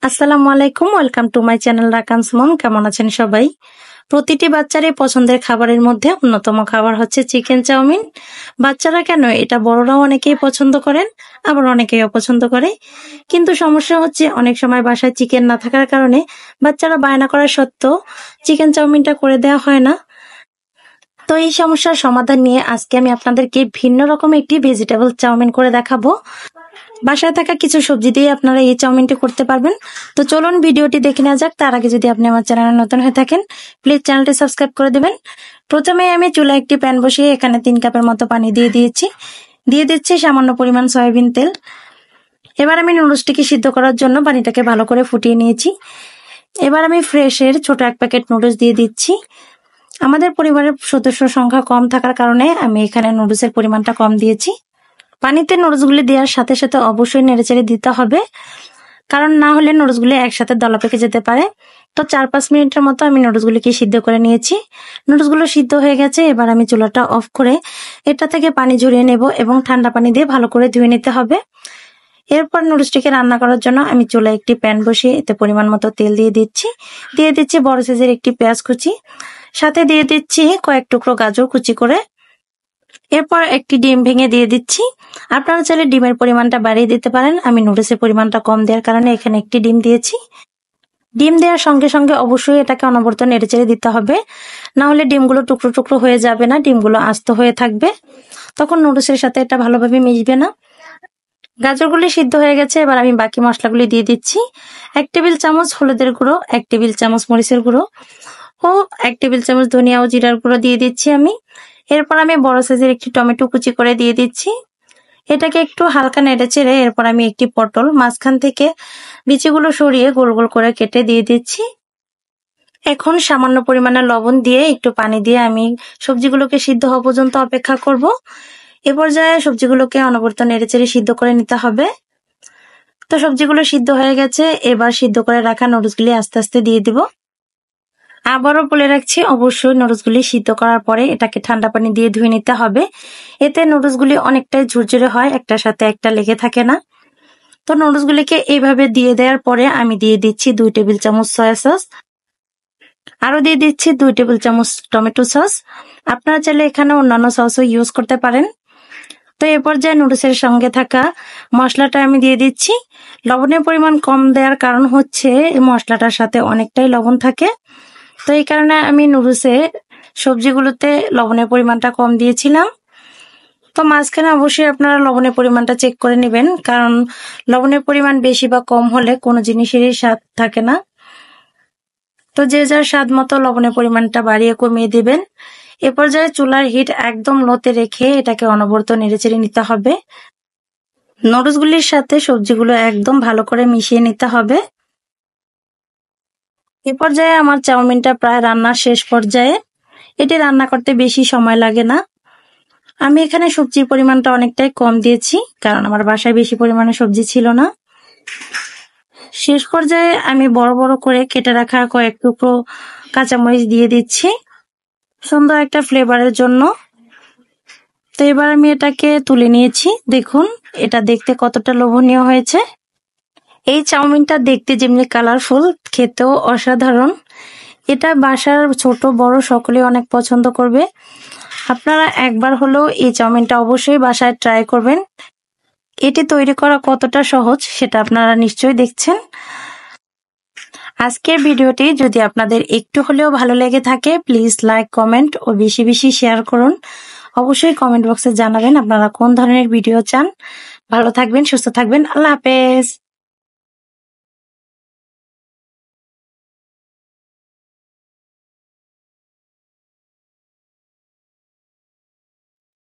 আসসালামু আলাইকুম, welcome to my channel রাকানস মম। কেমন আছেন সবাই? প্রতিটি বাচ্চারই পছন্দের খাবারের মধ্যে অন্যতম খাবার হচ্ছে চিকেন চাউমিন। বাচ্চারা কেন, এটা বড়রাও অনেকেই পছন্দ করেন, আবার অনেকেই অপছন্দ করে। কিন্তু সমস্যা হচ্ছে অনেক সময় বাসায় চিকেন না থাকার কারণে বাচ্চারা বায়না করা সত্ত্বেও চিকেন চাউমিনটা করে দেওয়া হয় না। তো এই সমস্যার সমাধান নিয়ে আজকে আমি আপনাদেরকে ভিন্ন রকম একটি ভেজিটেবল চাউমিন করে দেখাবো। বাসায় থাকা কিছু সবজি দিয়ে আপনারা এই চাউমিনটি করতে পারবেন। তো চলুন ভিডিওটি দেখে নেওয়া যাক। তার আগে যদি আপনি আমার চ্যানেলে নতুন হয়ে থাকেন, প্লিজ চ্যানেলটি সাবস্ক্রাইব করে দেবেন। প্রথমে আমি চুলায় একটি প্যান বসিয়ে এখানে 3 কাপের মতো পানি দিয়ে দিচ্ছি সামান্য পরিমাণ সয়াবিন তেল। এবার আমি নুডলসটিকে সিদ্ধ করার জন্য পানিটাকে ভালো করে ফুটিয়ে নিয়েছি। এবার আমি ফ্রেশের ছোট 1 প্যাকেট নুডলস দিয়ে দিচ্ছি। আমাদের পরিবারের সদস্য সংখ্যা কম থাকার কারণে আমি এখানে নুডলসের পরিমাণটা কম দিয়েছি। পানিতে নুডলসগুলি দেওয়ার সাথে সাথে অবশ্যই নেড়েচেড়ে দিতে হবে, কারণ না হলে নুডলসগুলি একসাথে দলা পেকে যেতে পারে। তো 4-5 মিনিটের মতো আমি নুডলসগুলিকে সিদ্ধ করে নিয়েছি। নুডলসগুলো সিদ্ধ হয়ে গেছে। এবার আমি চুলাটা অফ করে এটা থেকে পানি ঝরিয়ে নেব এবং ঠান্ডা পানি দিয়ে ভালো করে ধুয়ে নিতে হবে। এরপর নুডলসটিকে রান্না করার জন্য আমি চুলায় একটি প্যান বসিয়ে এতে পরিমাণ মতো তেল দিয়ে দিচ্ছি বড় সাইজের একটি পেঁয়াজ কুচি, সাথে দিয়ে দিচ্ছি কয়েক টুকরো গাজর কুচি করে। এরপর একটি ডিম ভেঙে দিয়ে দিচ্ছি। আপনারা চাইলে ডিমের পরিমাণটা বাড়িয়ে দিতে পারেন। আমি নুডলসের পরিমাণটা কম দেওয়ার কারণে এখানে একটি ডিম দিয়েছি। ডিম দেওয়ার সঙ্গে সঙ্গে অবশ্যই এটাকে অনবরত নেড়েচেড়ে দিতে হবে, না হলে ডিমগুলো টুকরো টুকরো হয়ে যাবে না, ডিমগুলো আস্ত হয়ে থাকবে, তখন নুডলসের সাথে এটা ভালোভাবে মিশবে না। গাজরগুলি সিদ্ধ হয়ে গেছে। এবার আমি বাকি মশলাগুলি দিয়ে দিচ্ছি। 1 টেবিল চামচ হলুদের গুঁড়ো, 1 টেবিল চামচ মরিচের গুঁড়ো ও 1 টেবিল চামচ ধনিয়া ও জিরার গুঁড়ো দিয়ে দিচ্ছি আমি। এরপর আমি বড় সাইজের একটি টমেটো কুচি করে দিয়ে দিচ্ছি। এটাকে একটু হালকা নেড়েচেড়ে এরপর আমি একটি পটল মাঝখান থেকে বিচিগুলো সরিয়ে গোল গোল করে কেটে দিয়ে দিচ্ছি। এখন সামান্য পরিমাণে লবণ দিয়ে একটু পানি দিয়ে আমি সবজিগুলোকে সিদ্ধ হওয়া পর্যন্ত অপেক্ষা করব। এ পর্যায়ে সবজিগুলোকে অনবরত নেড়েচেড়ে সিদ্ধ করে নিতে হবে। তো সবজিগুলো সিদ্ধ হয়ে গেছে। এবার সিদ্ধ করে রাখা নুডলসগুলি আস্তে আস্তে দিয়ে দিব। আবারও বলে রাখছি, অবশ্যই নুডলসগুলি সিদ্ধ করার পরে এটাকে ঠান্ডা পানি দিয়ে ধুয়ে নিতে হবে। এতে নুডলসগুলি অনেকটাই ঝুরঝুরে হয়, একটার সাথে একটা লেগে থাকে না। তো নুডলসগুলিকে এইভাবে দিয়ে দেওয়ার পরে আমি দিয়ে দিচ্ছি 2 টেবিল চামচ সয়া সস, আরো দিয়ে দিচ্ছি 2 টেবিল চামচ টমেটো সস। আপনারা চাইলে এখানে অন্যান্য সসও ইউজ করতে পারেন। তো এ পর্যায়ে নুডলসের সঙ্গে থাকা মশলাটা আমি দিয়ে দিচ্ছি। লবণের পরিমাণ কম দেওয়ার কারণ হচ্ছে এই মশলাটার সাথে অনেকটাই লবণ থাকে। তো এই কারণে আমি নুডলসে সবজিগুলোতে লবণের পরিমাণটা কম দিয়েছিলাম। তো মাঝখানে অবশ্যই আপনারা লবণের পরিমাণটা চেক করে নেবেন, কারণ লবণের পরিমাণ বেশি বা কম হলে কোনো জিনিসেরই স্বাদ থাকে না। তো যে যার স্বাদ মতো লবণের পরিমাণটা বাড়িয়ে কমিয়ে দিবেন। এ পর্যায়ে চুলার হিট একদম লোতে রেখে এটাকে অনবরত নেড়েচেড়ে নিতে হবে। নুডলসগুলির সাথে সবজিগুলো একদম ভালো করে মিশিয়ে নিতে হবে। এ পর্যায়ে আমার চাউমিনটা প্রায় রান্নার শেষ পর্যায়ে। এটি রান্না করতে বেশি সময় লাগে না। আমি এখানে সবজির পরিমাণটা অনেকটাই কম দিয়েছি, কারণ আমার বাসায় বেশি পরিমাণে সবজি ছিল না। শেষ পর্যায়ে আমি বড় বড় করে কেটে রাখা কয়েক টুকরো কাঁচামরিচ দিয়ে দিচ্ছি সুন্দর একটা ফ্লেভারের জন্য। তো এবার আমি এটাকে তুলে নিয়েছি। দেখুন এটা দেখতে কতটা লোভনীয় হয়েছে। এই চাউমিনটা দেখতে যেমনি কালারফুল, খেতেও অসাধারণ। এটা বাসার ছোট বড় সকলে অনেক পছন্দ করবে। আপনারা একবার হলেও এই চাউমিনটা অবশ্যই বাসায় ট্রাই করবেন। এটি তৈরি করা কতটা সহজ সেটা আপনারা নিশ্চয়ই দেখছেন। আজকের ভিডিওটি যদি আপনাদের একটু হলেও ভালো লেগে থাকে, প্লিজ লাইক, কমেন্ট ও বেশি বেশি শেয়ার করুন। অবশ্যই কমেন্ট বক্সে জানাবেন আপনারা কোন ধরনের ভিডিও চান। ভালো থাকবেন, সুস্থ থাকবেন। আল্লাহ হাফেজ।